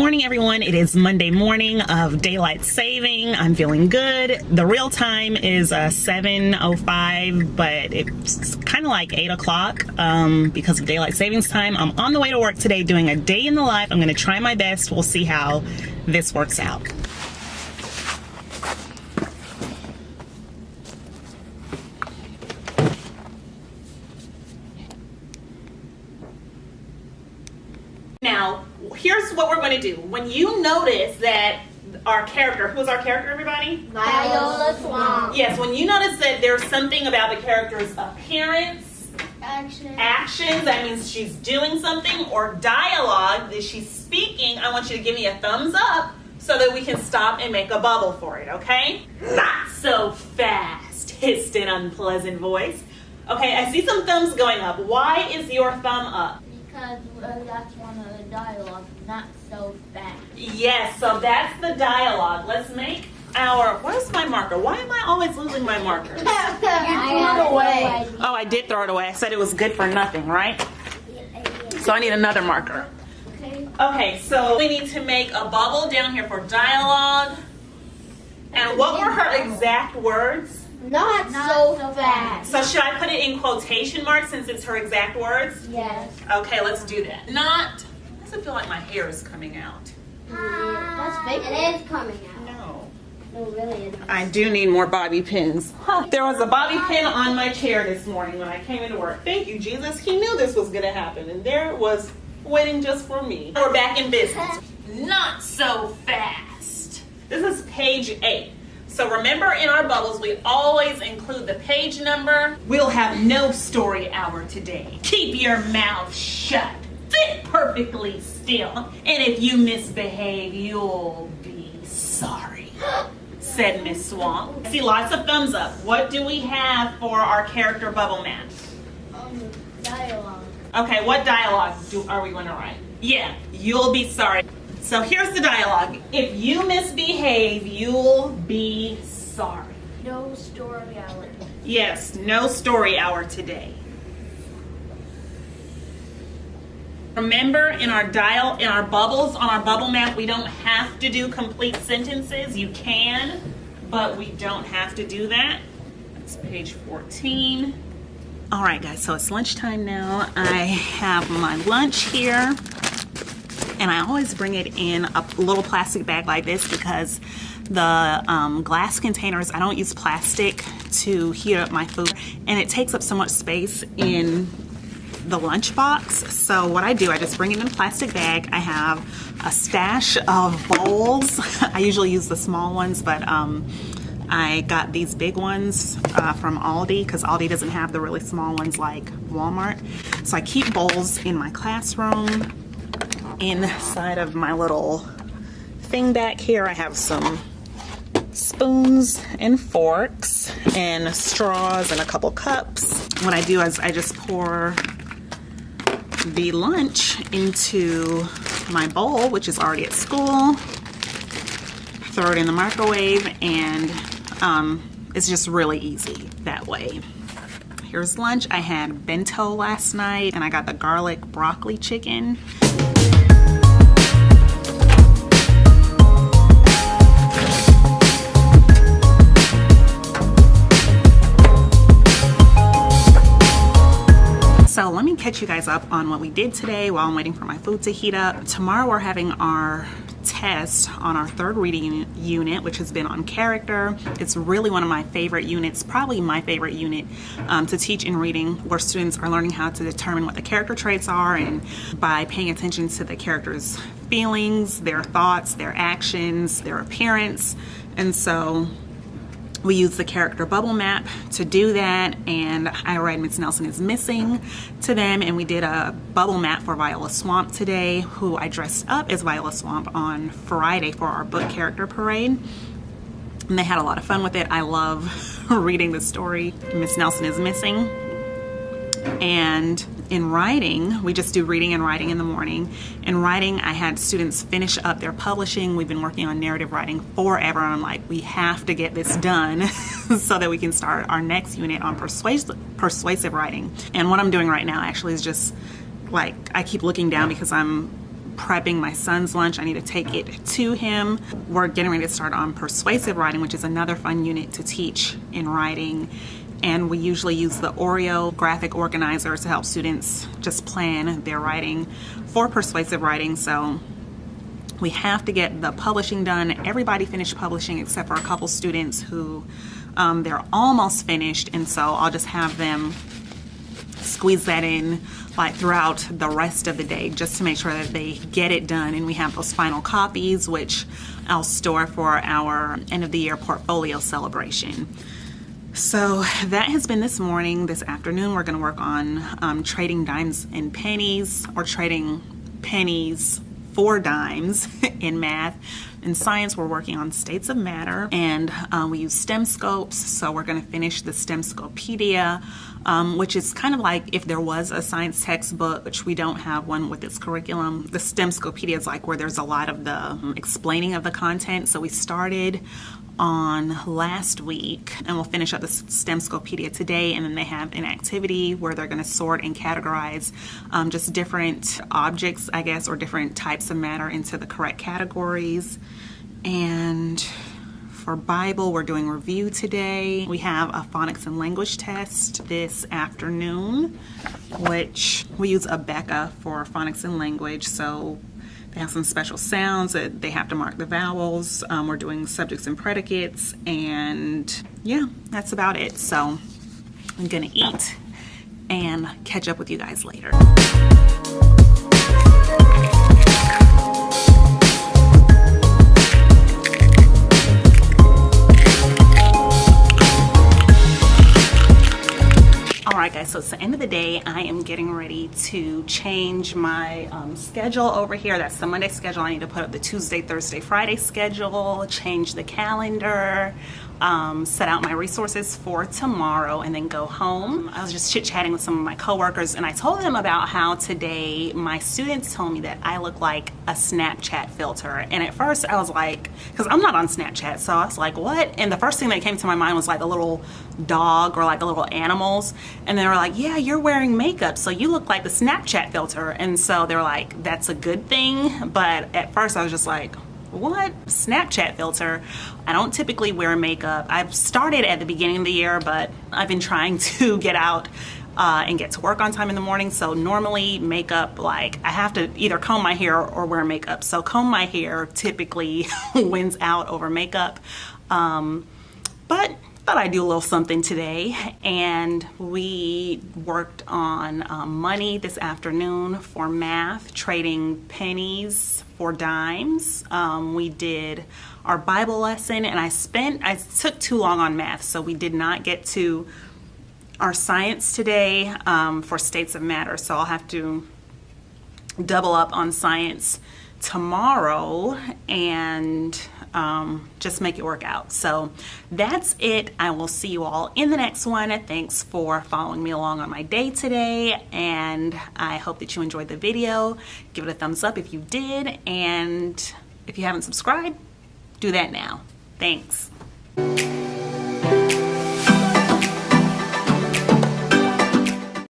morning, everyone. It is Monday morning of daylight saving. I'm feeling good. The real time is 7:05, but it's kind of like 8 o'clock because of daylight savings time. I'm on the way to work today doing a day in the life. I'm going to try my best. We'll see how this works out. Now, here's what we're going to do. When you notice that our character, who's our character, everybody? Viola Swamp. Yes, when you notice that there's something about the character's appearance, actions, that means she's doing something, or dialogue that she's speaking, I want you to give me a thumbs up so that we can stop and make a bubble for it, okay? Not so fast, hissed an unpleasant voice. Okay, I see some thumbs going up. Why is your thumb up? Because that's one of the dialogues, not so fast. Yes, so that's the dialogue. Let's make our, where's my marker? Why am I always losing my marker? You threw it away. Oh, I did throw it away. I said it was good for nothing, right? So I need another marker. Okay, so we need to make a bubble down here for dialogue. And what were her exact words? Not so fast. So should I put it in quotation marks since it's her exact words? Yes. Okay, let's do that. Not, does it feel like my hair is coming out? That's fake. It is coming out. No. No, really isn't. I do need more bobby pins. There was a bobby pin on my chair this morning when I came into work. Thank you, Jesus. He knew this was going to happen, and there it was waiting just for me. We're back in business. Not so fast. This is page 8. So remember, in our bubbles, we always include the page number. We'll have no story hour today. Keep your mouth shut. Sit perfectly still. And if you misbehave, you'll be sorry, said Miss Swamp. I see lots of thumbs up. What do we have for our character bubble map? Dialogue. Okay, what dialogue are we going to write? Yeah, you'll be sorry. So here's the dialogue. If you misbehave, you'll be sorry. No story hour. Yes, no story hour today. Remember, in our bubbles, on our bubble map, we don't have to do complete sentences. You can, but we don't have to do that. That's page 14. All right, guys, so it's lunchtime now. I have my lunch here. And I always bring it in a little plastic bag like this because the glass containers, I don't use plastic to heat up my food. And it takes up so much space in the lunch box. So what I do, I just bring it in a plastic bag. I have a stash of bowls. I usually use the small ones, but I got these big ones from Aldi because Aldi doesn't have the really small ones like Walmart. So I keep bowls in my classroom. Inside of my little thing back here, I have some spoons and forks and straws and a couple cups. What I do is I just pour the lunch into my bowl, which is already at school, throw it in the microwave, and it's just really easy that way. Here's lunch. I had bento last night, and I got the garlic broccoli chicken. So let me catch you guys up on what we did today while I'm waiting for my food to heat up. Tomorrow we're having our test on our third reading unit, which has been on character. It's really one of my favorite units, probably my favorite unit to teach in reading, where students are learning how to determine what the character traits are, and by paying attention to the character's feelings, their thoughts, their actions, their appearance. And so we use the character bubble map to do that, and I read Miss Nelson is Missing to them, and we did a bubble map for Viola Swamp today, who I dressed up as Viola Swamp on Friday for our book character parade. And they had a lot of fun with it. I love reading the story, Miss Nelson is Missing. And in writing, we just do reading and writing in the morning. In writing, I had students finish up their publishing. We've been working on narrative writing forever, and I'm like, we have to get this done so that we can start our next unit on persuasive writing. And what I'm doing right now actually is just like, I keep looking down because I'm prepping my son's lunch. I need to take it to him. We're getting ready to start on persuasive writing, which is another fun unit to teach in writing. And we usually use the Oreo graphic organizer to help students just plan their writing for persuasive writing. So we have to get the publishing done. Everybody finished publishing except for a couple students who they're almost finished, and so I'll just have them squeeze that in like throughout the rest of the day just to make sure that they get it done. And we have those final copies, which I'll store for our end of the year portfolio celebration. So that has been this morning. This afternoon we're going to work on trading dimes and pennies, or trading pennies for dimes in math. In science, we're working on states of matter, and we use STEM scopes. So we're going to finish the STEM Scopedia, which is kind of like if there was a science textbook, which we don't have one with this curriculum. The STEM Scopedia is like where there's a lot of the explaining of the content. So we started on last week, and we'll finish up the STEM Scopedia today. And then they have an activity where they're going to sort and categorize just different objects, I guess, or different types of matter into the correct categories. And for Bible, we're doing review today. We have a phonics and language test this afternoon, which we use Abeka for phonics and language. So they have some special sounds that they have to mark the vowels. We're doing subjects and predicates, and yeah, that's about it. So I'm gonna eat and catch up with you guys later. Alright guys, so it's the end of the day. I am getting ready to change my schedule over here. That's the Monday schedule. I need to put up the Tuesday, Thursday, Friday schedule, change the calendar, set out my resources for tomorrow, and then go home. I was just chit-chatting with some of my coworkers, and I told them about how today my students told me that I look like a Snapchat filter. And at first I was like, because I'm not on Snapchat, so I was like, what? And the first thing that came to my mind was like a little dog or like the little animals. And they were like, yeah, you're wearing makeup, so you look like the Snapchat filter. And so they were like, that's a good thing. But at first I was just like, what? Snapchat filter? I don't typically wear makeup. I've started at the beginning of the year, but I've been trying to get out and get to work on time in the morning. So normally makeup, like I have to either comb my hair or wear makeup. So comb my hair typically wins out over makeup. But thought I'd do a little something today, and we worked on money this afternoon for math, trading pennies for dimes. We did our Bible lesson, and I took too long on math, so we did not get to our science today for states of matter, so I'll have to double up on science tomorrow and just make it work out. So that's it. I will see you all in the next one. Thanks for following me along on my day today, and I hope that you enjoyed the video. Give it a thumbs up if you did, and if you haven't subscribed, do that now. Thanks.